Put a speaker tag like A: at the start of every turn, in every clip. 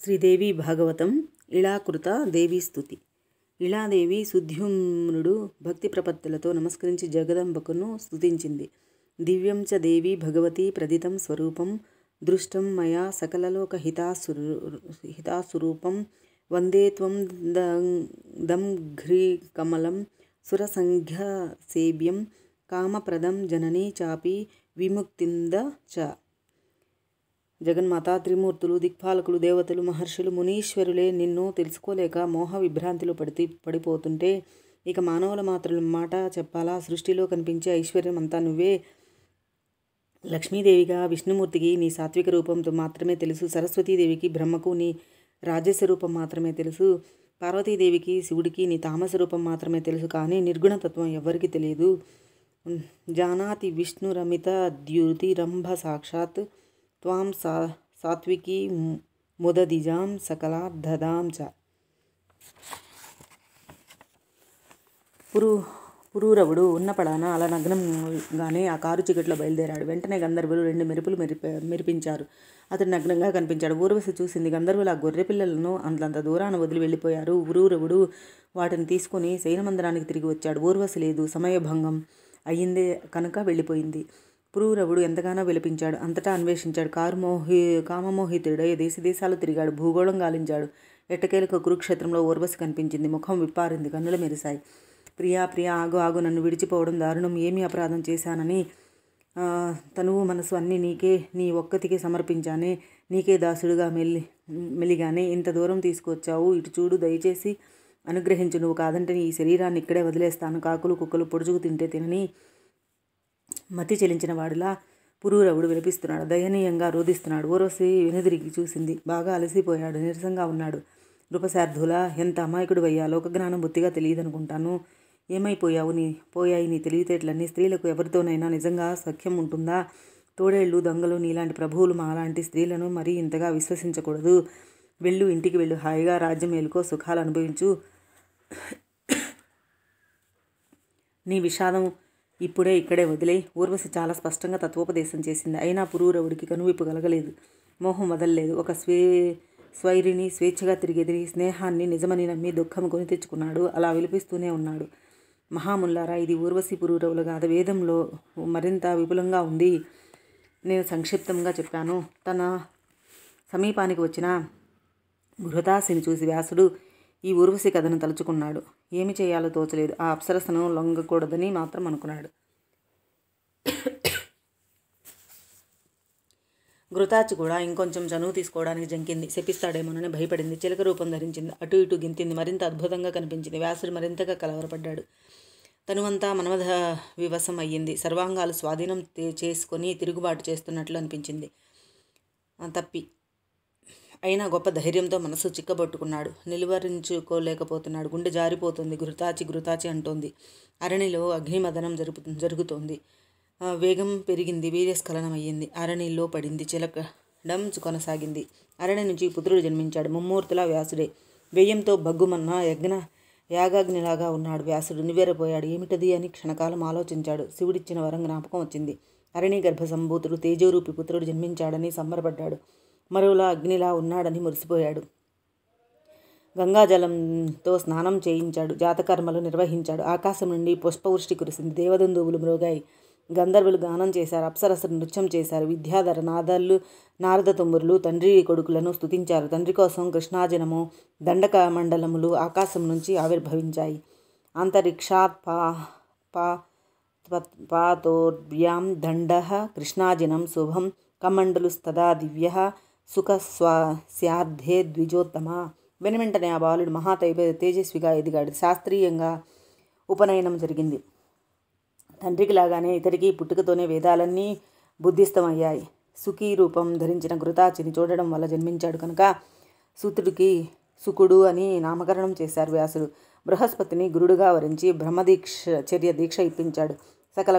A: శ్రీదేవి భాగవతం ఇళాకృత దేవీ స్తుతి. ఇళాదేవి సుద్యుమ్నుడు భక్తి ప్రపత్తులతో నమస్కరించి జగదంబకును స్తుతించింది. దివ్యం చ దేవి భగవతి ప్రదితం స్వరూపం దృష్టం మయా సకలలోక హితాసురూపం వందే త్వం దంఘ్రికమలం సురసంఘ్య సేవ్యం కామప్రదం జననీ చాపి విముక్తింద చ. జగన్మాత, త్రిమూర్తులు, దిక్పాలకులు, దేవతలు, మహర్షులు, మునీశ్వరులే నిన్ను తెలుసుకోలేక మోహ విభ్రాంతిలో పడిపోతుంటే ఇక మానవుల మాత్రం మాట చెప్పాలా? సృష్టిలో కనిపించే ఐశ్వర్యం అంతా నువ్వే. లక్ష్మీదేవిగా విష్ణుమూర్తికి నీ సాత్విక రూపంతో మాత్రమే తెలుసు. సరస్వతీదేవికి బ్రహ్మకు నీ రాజస రూపం మాత్రమే తెలుసు. పార్వతీదేవికి శివుడికి నీ తామస రూపం మాత్రమే తెలుసు. కానీ నిర్గుణతత్వం ఎవ్వరికీ తెలియదు. జానాతి విష్ణురమిత ద్యుతిరంభ సాక్షాత్ త్వాం సాత్వికీ ముదదిజాం సకలార్థదాం చ. పురూరవుడు ఉన్నపడాన అలా నగ్నంగానే ఆ కారు చీకట్లో బయలుదేరాడు. వెంటనే గంధర్వులు 2 మెరుపులు మెరిపించారు. అతడు నగ్నంగా కనిపించాడు. ఊర్వశి చూసింది. గంధర్వులు ఆ గొర్రె పిల్లలను అంతంత దూరాన వదిలి వెళ్ళిపోయారు. పురూరవుడు వాటిని తీసుకుని శయనమందిరానికి తిరిగి వచ్చాడు. ఊర్వశి లేదు. సమయభంగం అయ్యిందే కనుక వెళ్ళిపోయింది. పురూరవుడు ఎంతగానో విలపించాడు. అంతటా అన్వేషించాడు. కామమోహితుడై దేశాలు తిరిగాడు. భూగోళం గాలించాడు. ఎట్టకేలకు కురుక్షేత్రంలో ఊర్వశి కనిపించింది. ముఖం విప్పారింది. కన్నులు మెరిశాయి. ప్రియా ఆగు, నన్ను విడిచిపోవడం దారుణం. ఏమి అపరాధం చేశానని తనువు మనసు అన్నీ నీకే, నీ ఒక్కతికే సమర్పించానే. నీకే దాసుడుగా మెలిగానే. ఇంత దూరం తీసుకొచ్చావు. ఇటు చూడు, దయచేసి అనుగ్రహించు. నువ్వు కాదంటే ఈ శరీరాన్ని ఇక్కడే వదిలేస్తాను. కాకులు కుక్కలు పొడుచుకు తింటే తినని మతి చెలించిన వాడిలా పురూరవుడు విలపిస్తున్నాడు. దయనీయంగా రోధిస్తున్నాడు. ఊర్వశి వెనుదిరిగి చూసింది. బాగా అలసిపోయాడు. నీరసంగా ఉన్నాడు. నృపశార్ధులా, ఎంత అమాయకుడివయ్యా! లోకజ్ఞానం బొత్తిగా తెలియదనుకుంటాను. పోయాయి నీ తెలివితేటలన్నీ. స్త్రీలకు ఎవరితోనైనా నిజంగా సఖ్యం ఉంటుందా? తోడేళ్ళు, దొంగలు, నీలాంటి ప్రభువులు మాలాంటి స్త్రీలను మరీ ఇంతగా విశ్వసించకూడదు. వెళ్ళు, ఇంటికి వెళ్ళు. హాయిగా రాజ్యం ఏలుకో, సుఖాలు అనుభవించు. నీ విషాదం ఇప్పుడే ఇక్కడే వదిలే. ఊర్వశి చాలా స్పష్టంగా తత్వోపదేశం చేసింది. అయినా పురూరవుడికి కనువిప్పు కలగలేదు. మోహం వదలలేదు. ఒక స్వైరిని స్వేచ్ఛగా తిరిగెదిరి స్నేహాన్ని నిజమని నమ్మి దుఃఖం కొని తెచ్చుకున్నాడు. అలా విలిపిస్తూనే ఉన్నాడు. మహాముల్లారా, ఇది ఊర్వశి పురూరవుల గాథ. వేదంలో మరింత విపులంగా ఉంది. నేను సంక్షిప్తంగా చెప్పాను. తన సమీపానికి వచ్చిన ఘృతాసిని చూసి వ్యాసుడు ఈ ఊర్వశి కథను తలుచుకున్నాడు. ఏమి చేయాలో తోచలేదు. ఆ అప్సరసను లొంగకూడదని మాత్రం అనుకున్నాడు. ఘృతాచి కూడా ఇంకొంచెం చనువు తీసుకోవడానికి జంకింది. శపిస్తాడేమోనని భయపడింది. చిలక రూపం ధరించింది. అటు ఇటు గెంతింది. మరింత అద్భుతంగా కనిపించింది. వ్యాసుడు మరింతగా కలవరపడ్డాడు. తనువంతా మన్మథ వివశం అయ్యింది. సర్వాంగాలు స్వాధీనం చేసుకొని తిరుగుబాటు చేస్తున్నట్లు అనిపించింది. అయినా గొప్ప ధైర్యంతో మనసు చిక్కబట్టుకున్నాడు. నిలువరించుకోలేకపోతున్నాడు. గుండె జారిపోతుంది. ఘృతాచి అంటోంది. అరణిలో అగ్నిమదనం జరుగుతోంది. వేగం పెరిగింది. వీర్యస్ఖలనం అయ్యింది. అరణిలో పడింది. చిలకడం కొనసాగింది. అరణి నుంచి పుత్రుడు జన్మించాడు. ముమ్మూర్తులా వ్యాసుడే. వ్యయంతో బగ్గుమన్న యాగాగ్నిలాగా ఉన్నాడు. వ్యాసుడు నివ్వెరపోయాడు. ఏమిటది అని క్షణకాలం ఆలోచించాడు. శివుడిచ్చిన వరం జ్ఞాపకం వచ్చింది. అరణి గర్భ సంభూతుడు తేజోరూపి పుత్రుడు జన్మించాడని సంబరపడ్డాడు. మరోలా అగ్నిలా ఉన్నాడని మురిసిపోయాడు. గంగాజలంతో స్నానం చేయించాడు. జాతకర్మలు నిర్వహించాడు. ఆకాశం నుండి పుష్పవృష్టి కురిసింది. దేవదందువులు మ్రోగాయి. గంధర్వులు గానం చేశారు. అప్సరసలు నృత్యం చేశారు. విద్యాధర నారద తుమ్మురులు తండ్రి కొడుకులను స్తుతించారు. తండ్రి కోసం కృష్ణాజనము దండక మండలములు ఆకాశం నుంచి ఆవిర్భవించాయి. అంతరిక్షాత్ పాతోర్వ్యాం దండః కృష్ణాజనం శుభం కమండలుస్తదా దివ్య సుఖ స్యార్థే ద్విజోత్తమ. వెనువెంటనే ఆ బాలుడు మహా తేజస్విగా ఎదిగాడు. శాస్త్రీయంగా ఉపనయనం జరిగింది. తండ్రికి లాగానే ఇతడికి పుట్టుకతోనే వేదాలన్నీ బుద్ధిస్తమయ్యాయి. సుఖీ రూపం ధరించిన ఘృతాచిని చూడడం వల్ల జన్మించాడు కనుక సూతుడికి సుకుడు అని నామకరణం చేశారు వ్యాసుడు. బృహస్పతిని గురుడుగా వరించి బ్రహ్మచర్య దీక్ష ఇప్పించాడు. సకల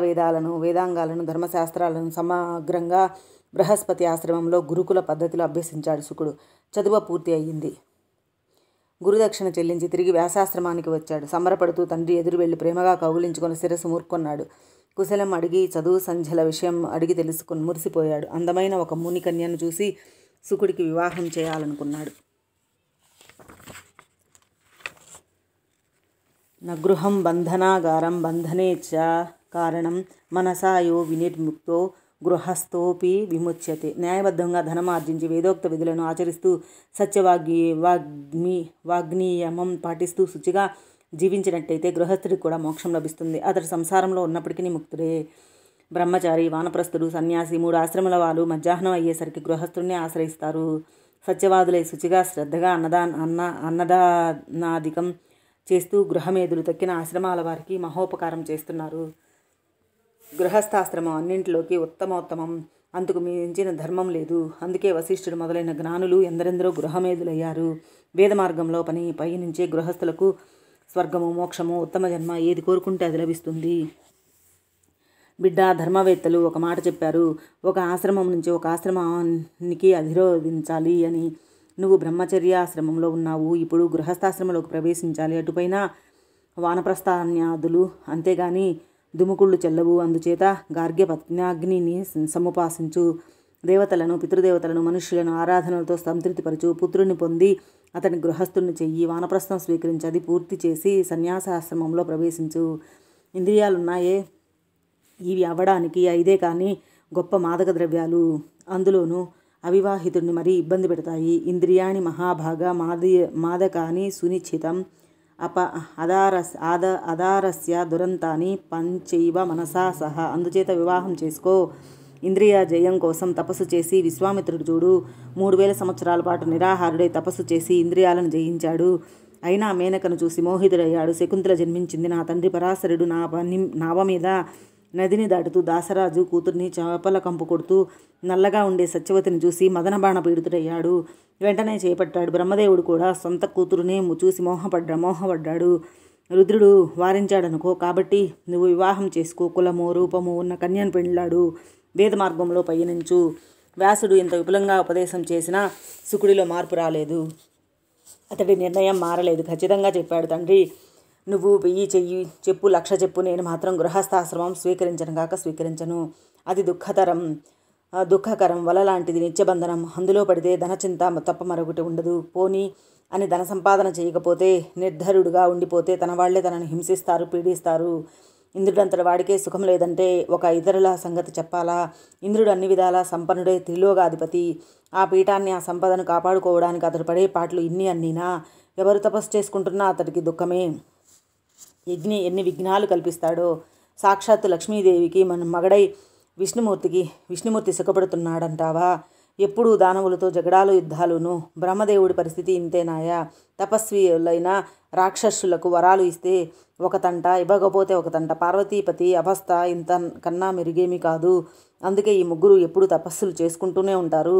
A: వేదాంగాలను ధర్మశాస్త్రాలను సమగ్రంగా బృహస్పతి ఆశ్రమంలో గురుకుల పద్ధతిలో అభ్యసించాడు శుకుడు. చదువు పూర్తి అయ్యింది. గురుదక్షిణ చెల్లించి తిరిగి వ్యాసాశ్రమానికి వచ్చాడు. సంబరపడుతూ తండ్రి ఎదురు వెళ్లి ప్రేమగా కౌగిలించుకొని శిరస్సు మూర్కొన్నాడు. కుశలం అడిగి చదువు సంధ్యల విషయం అడిగి తెలుసుకుని మురిసిపోయాడు. అందమైన ఒక మునికన్యను చూసి శుకుడికి వివాహం చేయాలనుకున్నాడు. నగృహం బంధనాగారం బంధనే చ కారణం మనసా యో వినిర్ముక్తో గృహస్థోపి విముచ్యతే. న్యాయబద్ధంగా ధనం ఆర్జించి వేదోక్త విధులను ఆచరిస్తూ వాగ్నియమం పాటిస్తూ శుచిగా జీవించినట్టయితే గృహస్థుడికి కూడా మోక్షం లభిస్తుంది. అతడు సంసారంలో ఉన్నప్పటికీ ముక్తుడే. బ్రహ్మచారి, వానప్రస్థుడు, సన్యాసి 3 ఆశ్రమాల వాళ్ళు మధ్యాహ్నం అయ్యేసరికి గృహస్థుడిని ఆశ్రయిస్తారు. సత్యవాదులై శుచిగా శ్రద్ధగా అన్నదానాదికం చేస్తూ గృహమేదులు తక్కిన ఆశ్రమాల వారికి మహోపకారం చేస్తున్నారు. గృహస్థాశ్రమం అన్నింటిలోకి ఉత్తమోత్తమం. అందుకు మించిన ధర్మం లేదు. అందుకే వశిష్ఠుడు మొదలైన జ్ఞానులు ఎందరెందరో గృహమేదులయ్యారు. వేద మార్గంలో పయనించే గృహస్థులకు స్వర్గము, మోక్షము, ఉత్తమ జన్మ ఏది కోరుకుంటే అది లభిస్తుంది. బిడ్డ, ధర్మవేత్తలు ఒక మాట చెప్పారు. ఒక ఆశ్రమం నుంచి ఒక ఆశ్రమానికి అధిరోధించాలి అని. నువ్వు బ్రహ్మచర్యాశ్రమంలో ఉన్నావు. ఇప్పుడు గృహస్థాశ్రమంలోకి ప్రవేశించాలి. అటుపైన వానప్రస్థాన్యాదులు. అంతేగాని దుముకుళ్ళు చెల్లవు. అందుచేత గార్గ్యపత్న్యాగ్నిని సముపాసించు. దేవతలను, పితృదేవతలను, మనుష్యులను ఆరాధనలతో సంతృప్తిపరచు. పుత్రుని పొంది అతని గృహస్థుని చెయ్యి. వానప్రస్థం స్వీకరించి అది పూర్తి చేసి సన్యాసాశ్రమంలో ప్రవేశించు. ఇంద్రియాలున్నాయే, ఇవి అవ్వడానికి 5 కానీ గొప్ప మాదక ద్రవ్యాలు. అందులోనూ అవివాహితుడిని మరీ ఇబ్బంది పెడతాయి. ఇంద్రియాణి మహాభాగ మాదకాని సునిశ్చితం అదారస్య దురంతాని పంచైవ మనసా సహ. అందుచేత వివాహం చేసుకో. ఇంద్రియ జయం కోసం తపస్సు చేసి విశ్వామిత్రుడు చూడు 3000 సంవత్సరాల పాటు నిరాహారుడై తపస్సు చేసి ఇంద్రియాలను జయించాడు. అయినా మేనకను చూసి మోహితుడయ్యాడు. శకుంతల జన్మించింది. నా తండ్రి పరాశరుడు నావ మీద నదిని దాటుతూ దాసరాజు కూతుర్ని చేపల కంపు కొడుతూ నల్లగా ఉండే సత్యవతిని చూసి మదనబాణ పీడితుడయ్యాడు. వెంటనే చేపట్టాడు. బ్రహ్మదేవుడు కూడా సొంత కూతురునే చూసి మోహపడ్డాడు. రుద్రుడు వారించాడనుకో. కాబట్టి నువ్వు వివాహం చేసుకో. కులము, రూపము ఉన్న కన్యను పెళ్ళాడు. వేద మార్గంలో పయనించు. వ్యాసుడు ఇంత విపులంగా ఉపదేశం చేసినా శుకుడిలో మార్పు రాలేదు. అతడి నిర్ణయం మారలేదు. ఖచ్చితంగా చెప్పాడు. తండ్రి, నువ్వు 1000 చెప్పు, 1,00,000 చెప్పు, నేను మాత్రం గృహస్థాశ్రమం స్వీకరించను. అది దుఃఖకరం, వల లాంటిది, నిత్యబంధనం. అందులో పడితే ధనచింత తప్ప మరొకటి ఉండదు. పోనీ అని ధన సంపాదన చేయకపోతే, నిర్ధరుడుగా ఉండిపోతే తన వాళ్లే తనను హింసిస్తారు, పీడిస్తారు. ఇంద్రుడంతటి వాడికే సుఖం లేదంటే ఒక ఇతరుల సంగతి చెప్పాలా? ఇంద్రుడు అన్ని విధాలా సంపన్నుడే, త్రిలోకాధిపతి. ఆ పీఠాన్ని, ఆ సంపదను కాపాడుకోవడానికి అతడు పడే పాటలు ఇన్నీనా? ఎవరు తపస్సు చేసుకుంటున్నా అతడికి దుఃఖమే. ఎన్ని విఘ్నాలు కల్పిస్తాడో. సాక్షాత్తు లక్ష్మీదేవికి మగడై విష్ణుమూర్తి సుఖపడుతున్నాడంటావా? ఎప్పుడూ దానవులతో జగడాలు, యుద్ధాలును. బ్రహ్మదేవుడి పరిస్థితి ఇంతేనాయా? తపస్విలైన రాక్షసులకు వరాలు ఇస్తే ఒక తంట, ఇవ్వకపోతే ఒక తంట. పార్వతీపతి అవస్థ ఇంత కన్నా మెరుగేమీ కాదు. అందుకే ఈ ముగ్గురు ఎప్పుడు తపస్సులు చేసుకుంటూనే ఉంటారు.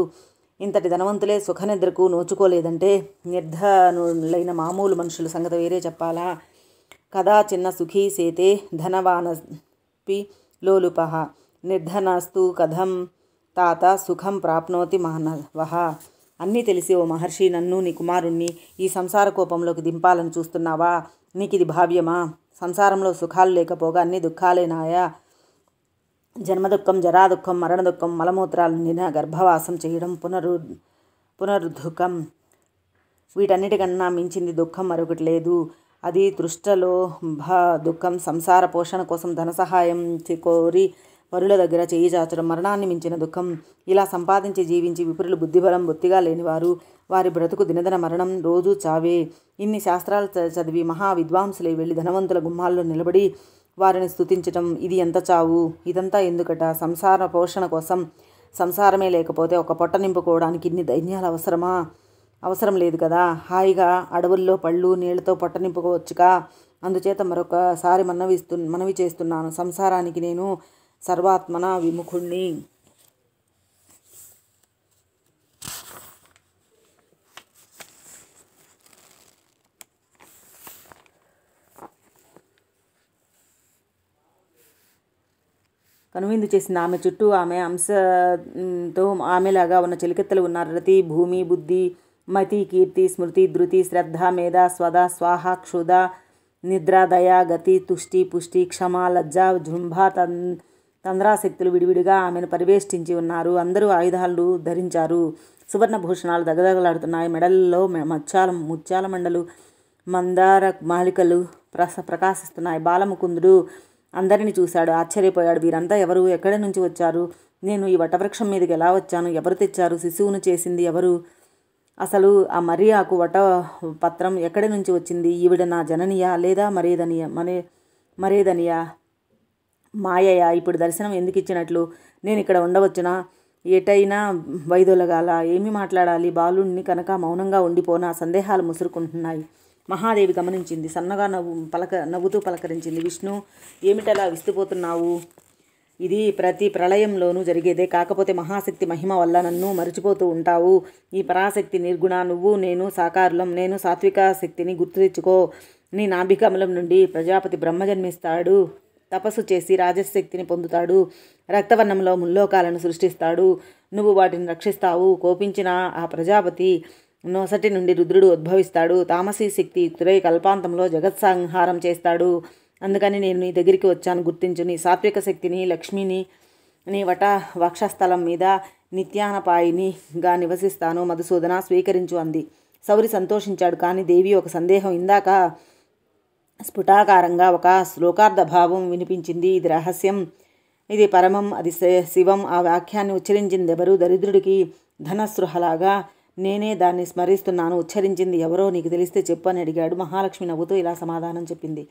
A: ఇంతటి ధనవంతులే సుఖనిద్రకు నోచుకోలేదంటే నిర్ధనులైన మామూలు మనుషుల సంగతి వేరే చెప్పాలా? కదా చిన్న సుఖీ సేతే ధనవానస్పి లోలుపః నిర్ధనస్తు కథం తాత సుఖం ప్రాప్నోతి మానవః. అన్నీ తెలిసి ఓ మహర్షి, నన్ను నీ కుమారుణ్ణి ఈ సంసార కోపంలోకి దింపాలని చూస్తున్నావా? నీకిది భావ్యమా? సంసారంలో సుఖాలు లేకపోగా అన్ని దుఃఖాలేనాయా? జన్మదుఃఖం, జరాదుఃఖం, మరణ దుఃఖం, మలమూత్రాలు నిండిన గర్భవాసం చేయడం, పునరుద్ధుకం. వీటన్నిటికన్నా మించింది దుఃఖం మరొకటి లేదు. అది తృష్టలోభ దుఃఖం. సంసార పోషణ కోసం ధన సహాయం కోరి పరుల దగ్గర చేయి చాచడం మరణాన్ని మించిన దుఃఖం. ఇలా సంపాదించి జీవించి విపురులు బుద్ధిబలం బొత్తిగా లేనివారు, వారి బ్రతుకు దినదిన మరణం, రోజు చావే. ఇన్ని శాస్త్రాలు చదివి మహా విద్వాంసులై వెళ్ళి ధనవంతుల గుమ్మాల్లో నిలబడి వారిని స్తుతించటం, ఇది ఎంత చావు? ఇదంతా ఎందుకట? సంసార పోషణ కోసం. సంసారమే లేకపోతే ఒక పొట్ట నింపుకోవడానికి ఇన్ని దైన్యాలు అవసరం లేదు కదా. హాయిగా అడవుల్లో పళ్ళు నీళ్లతో పొట్ట నింపుకోవచ్చుగా. అందుచేత మరొకసారి మనవి చేస్తున్నాను. సంసారానికి నేను సర్వాత్మన విముఖుణ్ణి. కనువిందు చేసింది. ఆమె చుట్టూ ఆమె అంశతో ఆమెలాగా ఉన్న చెలికెత్తలు ఉన్నారు. రతి, భూమి, బుద్ధి, మతి, కీర్తి, స్మృతి, ధృతి, శ్రద్ధ, మేధ, స్వద, స్వాహ, క్షుధ, నిద్ర, దయ, గతి, తుష్టి, పుష్టి, క్షమ, లజ్జ, జృంభ, తంద్రాశక్తులు విడివిడిగా ఆమెను పరివేష్టించి ఉన్నారు. అందరూ ఆయుధాలు ధరించారు. సువర్ణ భూషణాలు దగదగలాడుతున్నాయి. మెడల్లో ముత్యాల మండలు మందార మాలికలు ప్రకాశిస్తున్నాయి. బాలముకుందుడు అందరిని చూశాడు, ఆశ్చర్యపోయాడు. వీరంతా ఎవరు? ఎక్కడి నుంచి వచ్చారు? నేను ఈ వటవృక్షం మీదకి ఎలా వచ్చాను? ఎవరు తెచ్చారు? శిశువును చేసింది ఎవరు? అసలు ఆ మర్రి ఆకు వట పత్రం ఎక్కడి నుంచి వచ్చింది? ఈవిడ నా జననియా లేదా మరేదనియా మాయయా? ఇప్పుడు దర్శనం ఎందుకు ఇచ్చినట్లు? నేను ఇక్కడ ఉండవచ్చునా? ఎటైనా వైదొలగాల? ఏమి మాట్లాడాలి? బాలుణ్ణి కనుక మౌనంగా ఉండిపోనా? సందేహాలు ముసురుకుంటున్నాయి. మహాదేవి గమనించింది. సన్నగా నవ్వుతూ పలకరించింది. విష్ణు, ఏమిటలా విస్తుపోతున్నావు? ఇది ప్రతి ప్రళయంలోనూ జరిగేదే. కాకపోతే మహాశక్తి మహిమ వల్ల నన్ను మరిచిపోతూ ఉంటావు. ఈ పరాశక్తి నిర్గుణ. నువ్వు నేను సాకారులం. నేను సాత్విక శక్తిని గుర్తు తెచ్చుకో. నీ నాభికమలం నుండి ప్రజాపతి బ్రహ్మ జన్మిస్తాడు. తపస్సు చేసి రాజశక్తిని పొందుతాడు. రక్తవర్ణంలో ముల్లోకాలను సృష్టిస్తాడు. నువ్వు వాటిని రక్షిస్తావు. కోపించిన ఆ ప్రజాపతి నొసటి నుండి రుద్రుడు ఉద్భవిస్తాడు. తామసీ శక్తి యుక్తుడై కల్పాంతంలో జగత్సంహారం చేస్తాడు. అందుకని నేను నీ దగ్గరికి వచ్చాను. గుర్తించు. నీ సాత్విక శక్తిని, లక్ష్మిని నీ వక్షస్థలం మీద నిత్యానపాయినిగా నివసిస్తాను. మధుసూదన, స్వీకరించు అంది. సౌరి సంతోషించాడు. కానీ దేవి ఒక సందేహం. ఇందాక స్ఫుటాకారంగా ఒక శ్లోకార్థ భావం వినిపించింది. ఇది రహస్యం, ఇది పరమం, అది శివం. ఆ వాక్యాన్ని ఉచ్చరించిందెవరు? దరిద్రుడికి ధనస్పృహలాగా నేనే దాన్ని స్మరిస్తున్నాను. ఉచ్చరించింది ఎవరో నీకు తెలిస్తే చెప్పు అని అడిగాడు. మహాలక్ష్మి నవ్వుతూ ఇలా సమాధానం చెప్పింది.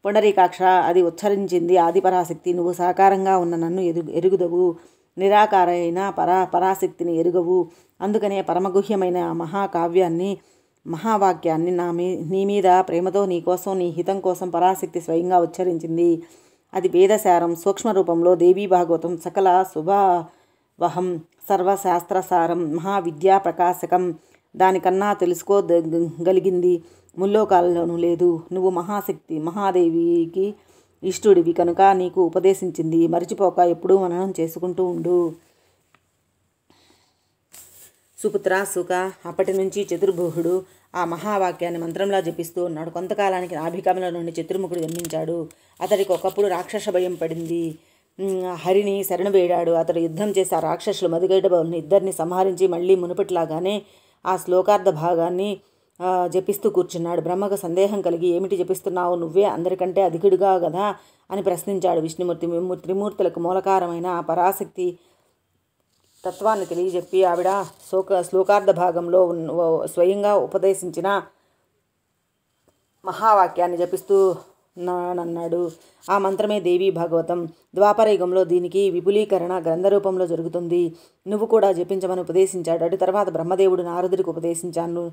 A: పుండరీకాక్ష, అది ఉచ్చరించింది ఆదిపరాశక్తి. నువ్వు సాకారంగా ఉన్న నన్ను ఎరుగుదవు, నిరాకారైన పరాశక్తిని ఎరుగవు. అందుకనే పరమగుహ్యమైన మహాకావ్యాన్ని, మహావాక్యాన్ని నీ మీద ప్రేమతో, నీ కోసం, నీ హితం కోసం పరాశక్తి స్వయంగా ఉచ్చరించింది. అది వేదసారం, సూక్ష్మ రూపంలో దేవీ భాగవతం, సకల శుభవహం, సర్వశాస్త్రసారం, మహావిద్యా ప్రకాశకం. దానికన్నా తెలుసుకోగలిగింది ముల్లోకాలలోనూ లేదు. నువ్వు మహాశక్తి, మహాదేవికి ఇష్టుడివి కనుక నీకు ఉపదేశించింది. మరిచిపోక ఎప్పుడూ మననం చేసుకుంటూ ఉండు. సుపుత్ర, సుఖ. అప్పటి నుంచి చతుర్భుహుడు ఆ మహావాక్యాన్ని మంత్రంలా జపిస్తూ ఉన్నాడు. కొంతకాలానికి నాభికమల నుండి చతుర్ముఖుడు జన్మించాడు. అతడికి ఒకప్పుడు రాక్షస భయం పడింది. హరిని శరణు వేడాడు. అతడు యుద్ధం చేసి ఆ రాక్షసులు మధుగైటబవుల్ని ఇద్దరిని సంహరించి మళ్ళీ మునుపటిలాగానే ఆ శ్లోకార్థ భాగాన్ని జపిస్తూ కూర్చున్నాడు. బ్రహ్మకు సందేహం కలిగి, ఏమిటి జపిస్తున్నావు? నువ్వే అందరికంటే అధికుడిగా కదా అని ప్రశ్నించాడు. విష్ణుమూర్తి త్రిమూర్తులకు మూలకారమైన ఆ పరాశక్తి తత్వాన్ని తెలియజెప్పి ఆవిడ శ్లోకార్థ భాగంలో స్వయంగా ఉపదేశించిన మహావాక్యాన్ని జపిస్తూ నన్నాడు. ఆ మంత్రమే దేవీ భాగవతం. ద్వాపరయుగంలో దీనికి విపులీకరణ గ్రంథరూపంలో జరుగుతుంది. నువ్వు కూడా జపించమని ఉపదేశించాడు. అటు తర్వాత బ్రహ్మదేవుడు నారదుడికి ఉపదేశించాడు.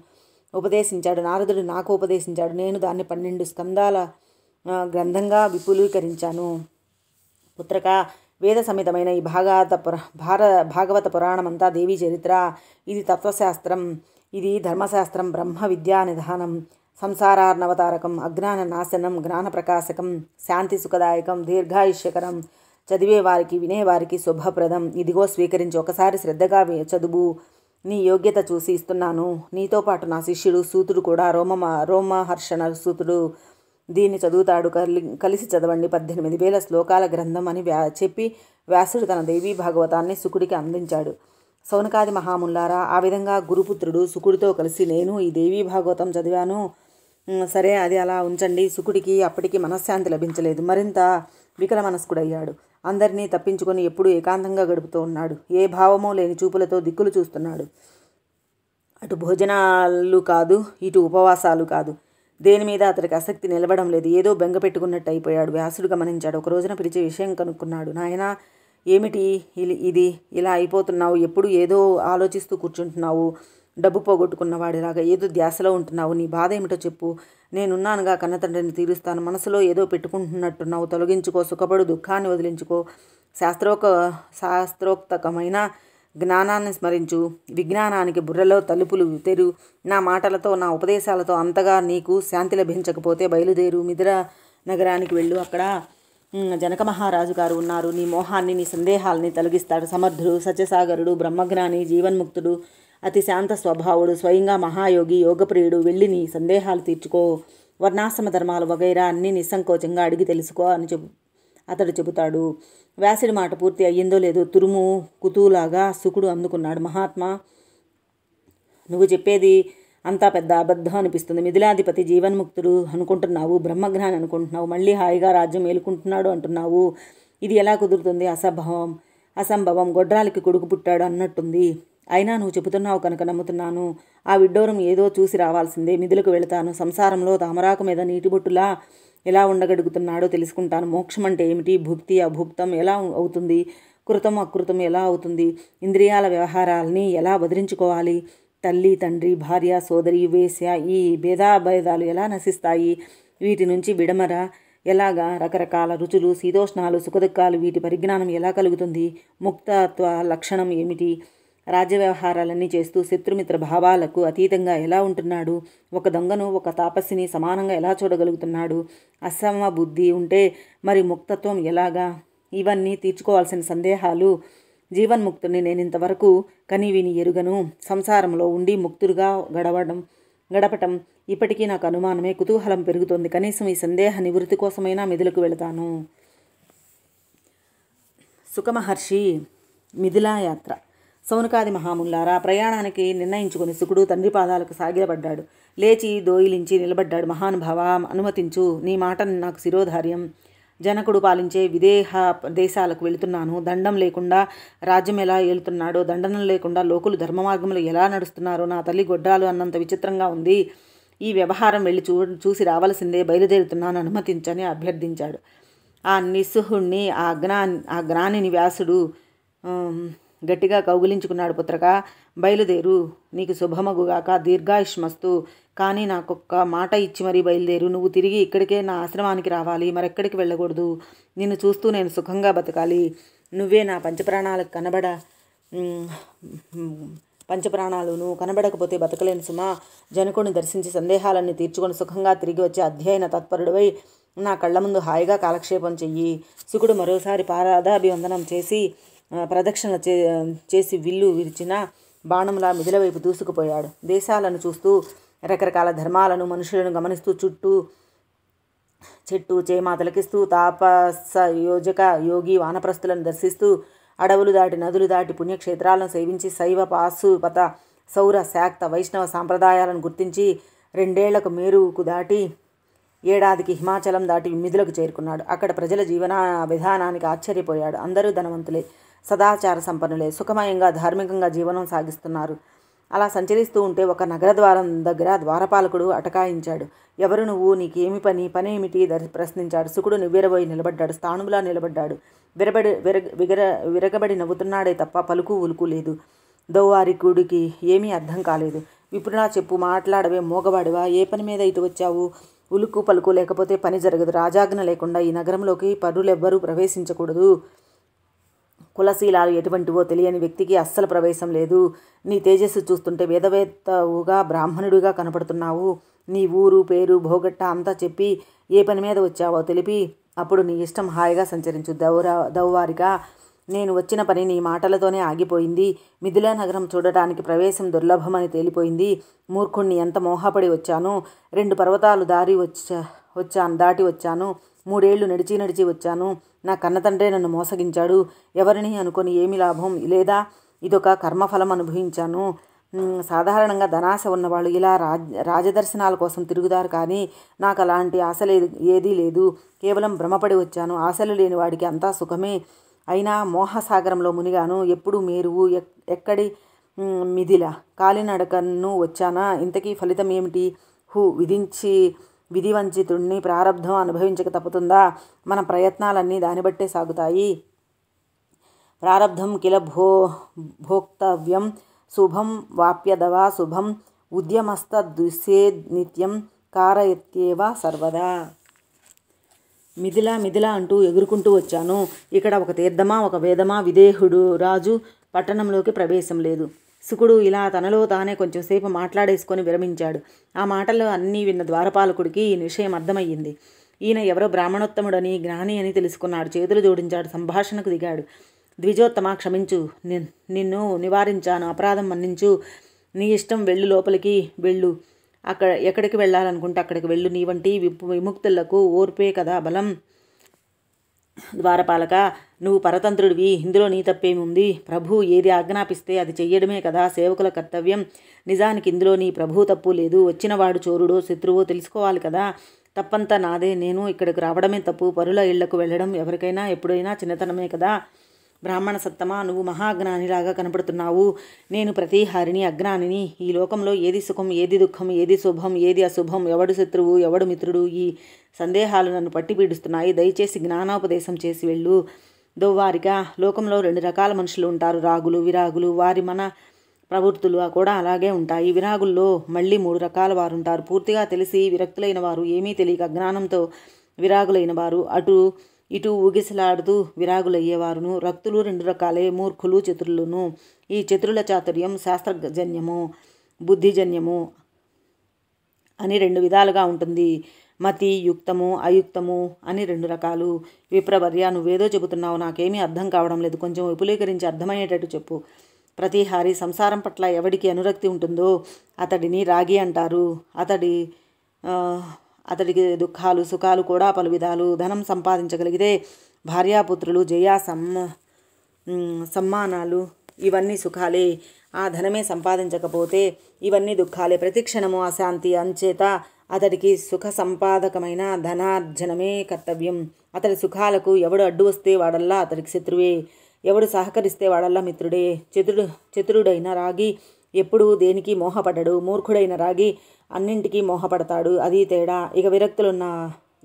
A: నారదుడు నాకు ఉపదేశించాడు. నేను దాన్ని 12 స్కందాల గ్రంథంగా విపులీకరించాను. పుత్రక, వేద సమితమైన ఈ భాగవత పురాణమంతా దేవీ చరిత్ర. ఇది తత్వశాస్త్రం, ఇది ధర్మశాస్త్రం, బ్రహ్మ విద్యా నిధానం, సంసారార్ణవతారకం, అజ్ఞాన నాశనం, జ్ఞాన ప్రకాశకం, శాంతి సుఖదాయకం, దీర్ఘాయుష్యకరం, చదివే వారికి వినేవారికి శుభప్రదం. ఇదిగో స్వీకరించి ఒకసారి శ్రద్ధగా చదువు. నీ యోగ్యత చూసి ఇస్తున్నాను. నీతో పాటు నా శిష్యుడు సూతుడు కూడా, రోమహర్షణ సూతుడు దీన్ని చదువుతాడు. కలిసి చదవండి. 18,000 శ్లోకాల గ్రంథం అని చెప్పి వ్యాసుడు తన దేవీ భాగవతాన్ని శుకుడికి అందించాడు. సౌనకాది మహాముల్లారా, ఆ విధంగా గురుపుత్రుడు శుకుడితో కలిసి నేను ఈ దేవీ భాగవతం చదివాను. సరే, అది అలా ఉంచండి. శుకుడికి అప్పటికి మనశ్శాంతి లభించలేదు. మరింత వికల మనస్కుడయ్యాడు. అందరినీ తప్పించుకొని ఎప్పుడూ ఏకాంతంగా గడుపుతూ ఉన్నాడు. ఏ భావమూ లేని చూపులతో దిక్కులు చూస్తున్నాడు. అటు భోజనాలు కాదు, ఇటు ఉపవాసాలు కాదు. దేని మీద అతడికి ఆసక్తి నిలవడం లేదు. ఏదో బెంగ పెట్టుకున్నట్టు అయిపోయాడు. వ్యాసుడు గమనించాడు. ఒక రోజున పిలిచి విషయం కనుక్కున్నాడు. నాయనా, ఏమిటి ఇది ఇలా అయిపోతున్నావు? ఎప్పుడు ఏదో ఆలోచిస్తూ కూర్చుంటున్నావు. డబ్బు పోగొట్టుకున్నవాడిలాగా ఏదో ధ్యాసలో ఉంటున్నావు. నీ బాధ ఏమిటో చెప్పు. నేనున్నానుగా, కన్నతండ్రిని తీరుస్తాను. మనసులో ఏదో పెట్టుకుంటున్నట్టున్నావు. తొలగించుకో, సుఖపడు, దుఃఖాన్ని వదిలించుకో. శాస్త్రోక్తకమైన జ్ఞానాన్ని స్మరించు. విజ్ఞానానికి బుర్రలో తలుపులు తెరు. నా మాటలతో, నా ఉపదేశాలతో అంతగా నీకు శాంతి లభించకపోతే బయలుదేరు. మిథిల నగరానికి వెళ్ళు. అక్కడ జనక మహారాజు గారు ఉన్నారు. నీ మోహాన్ని, నీ సందేహాలని తొలగిస్తాడు. సమర్థుడు, సత్యసాగరుడు, బ్రహ్మజ్ఞాని, జీవన్ముక్తుడు, అతి శాంత స్వభావుడు, స్వయంగా మహాయోగి, యోగప్రియుడు. వెళ్ళి నీ సందేహాలు తీర్చుకో. వర్ణాశ్రమ ధర్మాలు వగైరా అన్నీ నిస్సంకోచంగా అడిగి తెలుసుకో అని అతడు చెబుతాడు. వ్యాసుడి మాట పూర్తి అయ్యిందో లేదో కుతూలాగా శుకుడు అందుకున్నాడు. మహాత్మా, నువ్వు చెప్పేది అంతా పెద్ద అబద్ధం అనిపిస్తుంది. మిథిలాధిపతి జీవన్ముక్తుడు అనుకుంటున్నావు, బ్రహ్మజ్ఞాని అనుకుంటున్నావు, మళ్ళీ హాయిగా రాజ్యం ఏలుకుంటున్నాడు అంటున్నావు. ఇది ఎలా కుదురుతుంది? అసంభవం. గొడ్రాలికి కొడుకు పుట్టాడు అన్నట్టుంది. అయినా నువ్వు చెబుతున్నావు కనుక నమ్ముతున్నాను. ఆ విడ్డూరం ఏదో చూసి రావాల్సిందే. మిథులకు వెళతాను. సంసారంలో తామరాకు మీద నీటిబొట్టులా ఎలా ఉండగలుగుతున్నాడో తెలుసుకుంటాను. మోక్షం అంటే ఏమిటి? భుక్తి అభుక్తం ఎలా అవుతుంది? కృతం అకృతం ఎలా అవుతుంది? ఇంద్రియాల వ్యవహారాల్ని ఎలా వదిలించుకోవాలి? తల్లి, తండ్రి, భార్య, సోదరి, వేశ్య ఈ భేదాభేదాలు ఎలా నశిస్తాయి? వీటి నుంచి విడమర ఎలాగా? రకరకాల రుచులు, శీతోష్ణాలు, సుఖదుఖాలు, వీటి పరిజ్ఞానం ఎలా కలుగుతుంది? ముక్తత్వ లక్షణం ఏమిటి? రాజ్య వ్యవహారాలన్నీ చేస్తూ శత్రుమిత్ర భావాలకు అతీతంగా ఎలా ఉంటున్నాడు? ఒక దొంగను ఒక తాపస్సిని సమానంగా ఎలా చూడగలుగుతున్నాడు? అసమబుద్ధి ఉంటే మరి ముక్తత్వం ఎలాగా? ఇవన్నీ తీర్చుకోవాల్సిన సందేహాలు. జీవన్ముక్తుడిని నేను ఇంతవరకు కనివిని ఎరుగను. సంసారంలో ఉండి ముక్తుడుగా గడపటం ఇప్పటికీ నాకు అనుమానమే. కుతూహలం పెరుగుతోంది. కనీసం ఈ సందేహ నివృత్తి కోసమైనా మిథులకు వెళతాను. సుఖమహర్షి మిథిలా యాత్ర. సౌనకాది మహాముల్లారా, ప్రయాణానికి నిర్ణయించుకుని శుకుడు తండ్రి పాదాలకు సాగిలపడ్డాడు. లేచి దోయిలించి నిలబడ్డాడు. మహానుభావ, అనుమతించు. నీ మాట నాకు శిరోధార్యం. జనకుడు పాలించే విదేహ దేశాలకు వెళుతున్నాను. దండం లేకుండా రాజ్యం ఎలా ఏలుతున్నాడో, దండనం లేకుండా లోకులు ధర్మ మార్గంలో ఎలా నడుస్తున్నారో నా తల్లి గొడ్రాలు అన్నంత విచిత్రంగా ఉంది. ఈ వ్యవహారం వెళ్ళి చూసి రావలసిందే. బయలుదేరుతున్నాను, అనుమతించని అభ్యర్థించాడు. ఆ నిస్సుహుణ్ణి, ఆ జ్ఞానిని వ్యాసుడు గట్టిగా కౌగిలించుకున్నాడు. పుత్రక, బయలుదేరు. నీకు శుభమగుగాక. దీర్ఘాయుష్మస్తు. కానీ నాకొక్క మాట ఇచ్చి మరీ బయలుదేరు. నువ్వు తిరిగి ఇక్కడికే, నా ఆశ్రమానికి రావాలి. మరెక్కడికి వెళ్ళకూడదు. నిన్ను చూస్తూ నేను సుఖంగా బతకాలి. నువ్వే నా పంచప్రాణాలకు పంచప్రాణాలును. కనబడకపోతే బతకలేను సుమా. జనకుడిని దర్శించి సందేహాలన్నీ తీర్చుకొని సుఖంగా తిరిగి వచ్చే అధ్యయన తత్పరుడివై నా కళ్ళ ముందు హాయిగా కాలక్షేపం చెయ్యి. శుకుడు మరోసారి పాదాభివందనం చేసి ప్రదక్షిణ చేసి విల్లు విరిచిన బాణంలా మిథిల వైపు దూసుకుపోయాడు. దేశాలను చూస్తూ, రకరకాల ధర్మాలను, మనుషులను గమనిస్తూ, చెట్టు చేమ తిలకిస్తూ, తాపస యోజక యోగి వానప్రస్థులను దర్శిస్తూ, అడవులు దాటి నదులు దాటి పుణ్యక్షేత్రాలను సేవించి, శైవ పాశుపత సౌర శాక్త వైష్ణవ సాంప్రదాయాలను గుర్తించి, 2 ఏళ్లకు మేరుకు దాటి ఏడాదికి హిమాచలం దాటి మిథిలకు చేరుకున్నాడు. అక్కడ ప్రజల జీవన విధానానికి ఆశ్చర్యపోయాడు. అందరూ ధనవంతులే, సదాచార సంపన్నులే, సుఖమయంగా ధార్మికంగా జీవనం సాగిస్తున్నారు. అలా సంచరిస్తూ ఉంటే ఒక నగర ద్వారం దగ్గర ద్వారపాలకుడు అటకాయించాడు. ఎవరు నువ్వు? నీకేమి పనేమిటి? ప్రశ్నించాడు. శుకుడు నివ్వెరబోయి నిలబడ్డాడు. స్థాణువులా నిలబడ్డాడు. విరగబడి నవ్వుతున్నాడే తప్ప పలుకు ఉలుకు లేదు. దౌవారికుడికి ఏమీ అర్థం కాలేదు. విప్రులా చెప్పు, మాట్లాడవే, మోగవాడివా? ఏ పని మీద ఇటు వచ్చావు? ఉలుకు పలుకు లేకపోతే పని జరగదు. రాజాజ్ఞ లేకుండా ఈ నగరంలోకి పరులెవ్వరూ ప్రవేశించకూడదు. కులశీలాలు ఎటువంటివో తెలియని వ్యక్తికి అస్సలు ప్రవేశం లేదు. నీ తేజస్సు చూస్తుంటే వేదవేత్తవుగా, బ్రాహ్మణుడిగా కనపడుతున్నావు. నీ ఊరు, పేరు, భోగట్ట అంతా చెప్పి ఏ పని మీద వచ్చావో తెలిపి అప్పుడు నీ ఇష్టం హాయిగా సంచరించు. దౌవారిగా, నేను వచ్చిన పని నీ మాటలతోనే ఆగిపోయింది. మిథిలా నగరం చూడటానికి ప్రవేశం దుర్లభమని తేలిపోయింది. మూర్ఖుణ్ణి, ఎంత మోహపడి వచ్చాను. 2 పర్వతాలు దాటి వచ్చాను. 3 ఏళ్లు నడిచి వచ్చాను. నా కన్నతండ్రే నన్ను మోసగించాడు. ఎవరిని అనుకొని ఏమి లాభం? లేదా ఇదొక కర్మఫలం అనుభవించాను. సాధారణంగా ధనాశ ఉన్నవాళ్ళు ఇలా రాజదర్శనాల కోసం తిరుగుతారు. కానీ నాకు అలాంటి ఆశ ఏదీ లేదు. కేవలం భ్రమపడి వచ్చాను. ఆశలు లేని వాడికి అంతా సుఖమే. అయినా మోహసాగరంలో మునిగాను. ఎప్పుడు మేరువు, ఎక్కడి మిథిల? కాలినడకను వచ్చానా? ఇంతకీ ఫలితం ఏమిటి? విధివంచితుణ్ణి ప్రారబ్ధం అనుభవించక తప్పుతుందా? మన ప్రయత్నాలన్నీ దాన్ని బట్టే సాగుతాయి. ప్రారబ్ధం కిల భోక్తవ్యం. శుభం వాప్యదవా శుభం. ఉద్యమస్తద్దుసేద్ నిత్యం కారయత్యేవ సర్వదా. మిథిలా అంటూ ఎగురుకుంటూ వచ్చాను. ఇక్కడ ఒక తీర్థమా, ఒక వేదమా? విదేహుడు రాజు పట్టణంలోకి ప్రవేశం లేదు. శుకుడు ఇలా తనలో తానే కొంచెంసేపు మాట్లాడేసుకొని విరమించాడు. ఆ మాటల్లో అన్నీ విన్న ద్వారపాలకుడికి ఈ విషయం అర్థమయ్యింది. ఈయన ఎవరో బ్రాహ్మణోత్తముడని, జ్ఞాని అని తెలుసుకున్నాడు. చేతులు జోడించాడు. సంభాషణకు దిగాడు. ద్విజోత్తమ, క్షమించు. నిన్ను నివారించాను. అపరాధం మన్నించు. నీ ఇష్టం. వెళ్ళు, లోపలికి వెళ్ళు. ఎక్కడికి వెళ్ళాలనుకుంటే అక్కడికి వెళ్ళు. నీ వంటి విముక్తులకు ఓర్పే కదా బలం. ద్వారపాలక, నువ్వు పరతంత్రుడివి, ఇందులో నీ తప్పేముంది? ప్రభు ఏది ఆజ్ఞాపిస్తే అది చెయ్యడమే కదా సేవకుల కర్తవ్యం. నిజానికి ఇందులో నీ ప్రభు తప్పు లేదు. వచ్చినవాడు చోరుడో శత్రువో తెలుసుకోవాలి కదా. తప్పంతా నాదే. నేను ఇక్కడికి రావడమే తప్పు. పరుల ఇళ్లకు వెళ్ళడం ఎవరికైనా ఎప్పుడైనా చిన్నతనమే కదా. బ్రాహ్మణ సత్తమా, నువ్వు మహాజ్ఞానిలాగా కనపడుతున్నావు. నేను ప్రతీహారిని, అజ్ఞానిని. ఈ లోకంలో ఏది సుఖం, ఏది దుఃఖం, ఏది శుభం, ఏది అశుభం, ఎవడు శత్రువు, ఎవడు మిత్రుడు, ఈ సందేహాలు నన్ను పట్టి పీడిస్తున్నాయి. దయచేసి జ్ఞానోపదేశం చేసి వెళ్ళు. దోవారిక, లోకంలో 2 రకాల మనుషులు ఉంటారు, రాగులు, విరాగులు. వారి మన ప్రవృత్తులు కూడా అలాగే ఉంటాయి. విరాగుల్లో మళ్ళీ 3 రకాల వారుంటారు. పూర్తిగా తెలిసి విరక్తులైన వారు, ఏమీ తెలియక అజ్ఞానంతో విరాగులైన వారు, అటు ఇటు ఊగిసలాడుతూ విరాగులయ్యేవారును. రక్తులు 2 రకాలే, మూర్ఖులు, చతురులను. ఈ చతురుల చాతుర్యం శాస్త్రజన్యము, బుద్ధిజన్యము అని 2 విధాలుగా ఉంటుంది. మతి, యుక్తము, అయుక్తము అని 2 రకాలు. విప్రవర్య, నువ్వేదో చెబుతున్నావు, నాకేమీ అర్థం కావడం లేదు. కొంచెం విపులీకరించి అర్థమయ్యేటట్టు చెప్పు. ప్రతిహారి, సంసారం పట్ల ఎవడికి అనురక్తి ఉంటుందో అతడిని రాగి అంటారు. అతడికి దుఃఖాలు సుఖాలు కూడా పలు విధాలు. ధనం సంపాదించగలిగితే భార్యాపుత్రులు, సమ్మానాలు ఇవన్నీ సుఖాలే. ఆ ధనమే సంపాదించకపోతే ఇవన్నీ దుఃఖాలే. ప్రతిక్షణము అశాంతి. అంచేత అతడికి సుఖ సంపాదకమైన ధనార్జనమే కర్తవ్యం. అతడి సుఖాలకు ఎవడు అడ్డు వస్తే వాడల్లా అతడికి శత్రువే, ఎవడు సహకరిస్తే వాడల్లా మిత్రుడే. చతురుడైన రాగి ఎప్పుడూ దేనికి మోహపడడు. మూర్ఖుడైన రాగి అన్నింటికీ మోహపడతాడు. అది తేడా. ఇక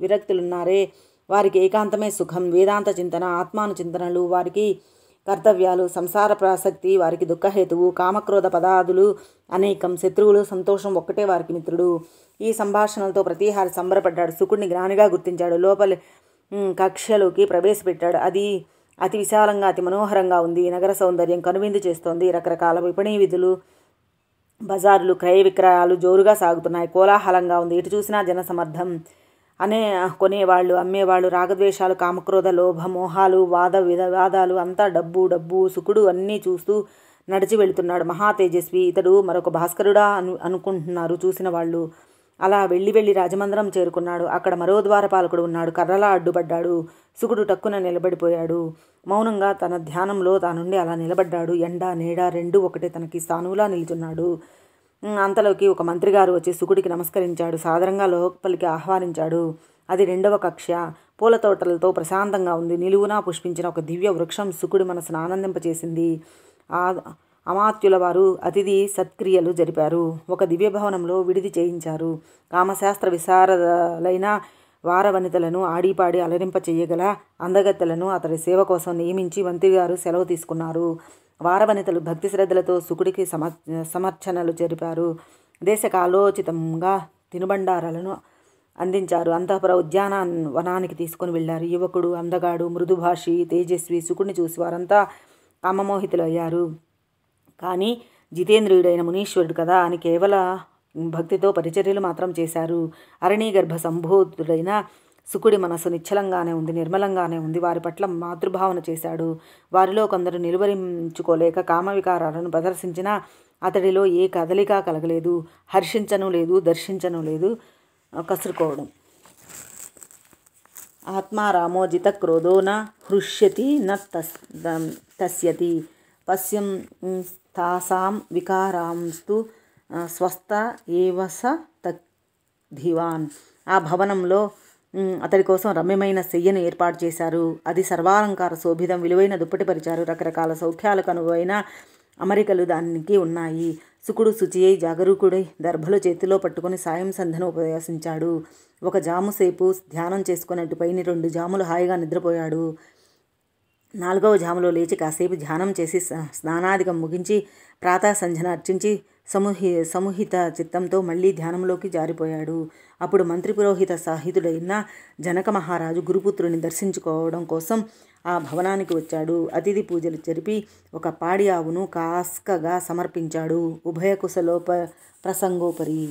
A: విరక్తులున్నారే, వారికి ఏకాంతమే సుఖం. వేదాంత చింతన, ఆత్మాను చింతనలు వారికి కర్తవ్యాలు. సంసార ప్రాసక్తి వారికి దుఃఖహేతువు. కామక్రోధ పదాదులు అనేకం, శత్రువులు. సంతోషం ఒక్కటే వారికి మిత్రుడు. ఈ సంభాషణలతో ప్రతిహారి సంబరపడ్డాడు. శుకుడిని జ్ఞానిగా గుర్తించాడు. లోపలి కక్షలోకి ప్రవేశపెట్టాడు. అది అతి విశాలంగా, అతి మనోహరంగా ఉంది. నగర సౌందర్యం కనువిందు చేస్తోంది. రకరకాల విపణీ విధులు, బజార్లు, క్రయ విక్రయాలు జోరుగా సాగుతున్నాయి. కోలాహలంగా ఉంది. ఎటు చూసినా జనసమర్థం. కొనేవాళ్ళు, అమ్మేవాళ్ళు, రాగద్వేషాలు, కామక్రోధ లోభ మోహాలు, వాదాలు, అంతా డబ్బు డబ్బు. శుకుడు అన్నీ చూస్తూ నడిచి వెళుతున్నాడు. మహా తేజస్వి. ఇతడు మరొక భాస్కరుడా అనుకుంటున్నారు చూసిన వాళ్ళు. అలా వెళ్ళి రాజమందిరం చేరుకున్నాడు. అక్కడ మరో ద్వారపాలకుడు ఉన్నాడు. కర్రలా అడ్డుపడ్డాడు. శుకుడు టక్కున నిలబడిపోయాడు. మౌనంగా తన ధ్యానంలో తానుండి అలా నిలబడ్డాడు. ఎండ నీడ 2 ఒకటే తనకి స్థానువులా నిల్చున్నాడు. అంతలోకి ఒక మంత్రిగారు వచ్చి శుకుడికి నమస్కరించాడు. సాదరంగా లోపలికి ఆహ్వానించాడు. అది 2వ కక్ష. పూల తోటలతో ప్రశాంతంగా ఉంది. నిలువునా పుష్పించిన ఒక దివ్య వృక్షం శుకుడి మనసును ఆనందింపచేసింది. అమాత్యుల వారు అతిథి సత్క్రియలు జరిపారు. ఒక దివ్య భవనంలో విడిది చేయించారు. కామశాస్త్ర విశారదలైన వారవనితలను ఆడిపాడి అలరింప చెయ్యగల అందగత్తెలను అతడి సేవ కోసం నియమించి మంత్రిగారు సెలవు తీసుకున్నారు. వారవనితలు భక్తి శ్రద్ధలతో శుకుడికి సమర్చనలు జరిపారు. దేశకాలోచితంగా తినుబండారాలను అందించారు. అంతఃపుర ఉద్యానవనానికి తీసుకుని వెళ్ళారు. యువకుడు, అందగాడు, మృదుభాషి, తేజస్వి. శుకుడిని చూసి వారంతా కామమోహితులు అయ్యారు. కానీ జితేంద్రియుడైన మునీశ్వరుడు కదా అని కేవల భక్తితో పరిచర్యలు మాత్రం చేశారు. అరణీగర్భ సంబోధుడైన శుకుడి మనసు నిశ్చలంగానే ఉంది, నిర్మలంగానే ఉంది. వారి పట్ల మాతృభావన చేశాడు. వారిలో కొందరు నిలువరించుకోలేక కామవికారాలను ప్రదర్శించినా అతడిలో ఏ కదలిక కలగలేదు. హర్షించను లేదు, దర్శించను లేదు. కసురుకోవడం. ఆత్మారామో జితక్రోధో న హృష్యతి న తస్యతి పశ్యం తాసాం వికారాంస్తు స్వస్థ ఏవ స తద్ధివాన్. ఆ భవనంలో అతడి కోసం రమ్యమైన శయ్యను ఏర్పాటు చేశారు. అది సర్వాలంకార శోభితం. విలువైన దుప్పటి పరిచారు. రకరకాల సౌఖ్యాలకు అనువైన అమరికలు దానికి ఉన్నాయి. శుకుడు శుచి అయి జాగరూకుడై దర్భలు చేతిలో పట్టుకుని సాయం సంధ్యను ఉపదేశించాడు. ఒక జాము సేపు ధ్యానం చేసుకున్నట్టు పైని 2 జాములు హాయిగా నిద్రపోయాడు. 4వ జాములో లేచి కాసేపు ధ్యానం చేసి స్నానాదికం ముగించి ప్రాతఃసంధ్యను అర్చించి సముహిత చిత్తంతో మళ్ళీ ధ్యానంలోకి జారిపోయాడు. అప్పుడు మంత్రి పురోహిత సాహితుడైన జనక మహారాజు గురుపుత్రుని దర్శించుకోవడం కోసం ఆ భవనానికి వచ్చాడు. అతిథి పూజలు జరిపి ఒక పాడి ఆవును కాస్కగా సమర్పించాడు. ఉభయ కుశలోప ప్రసంగోపరి.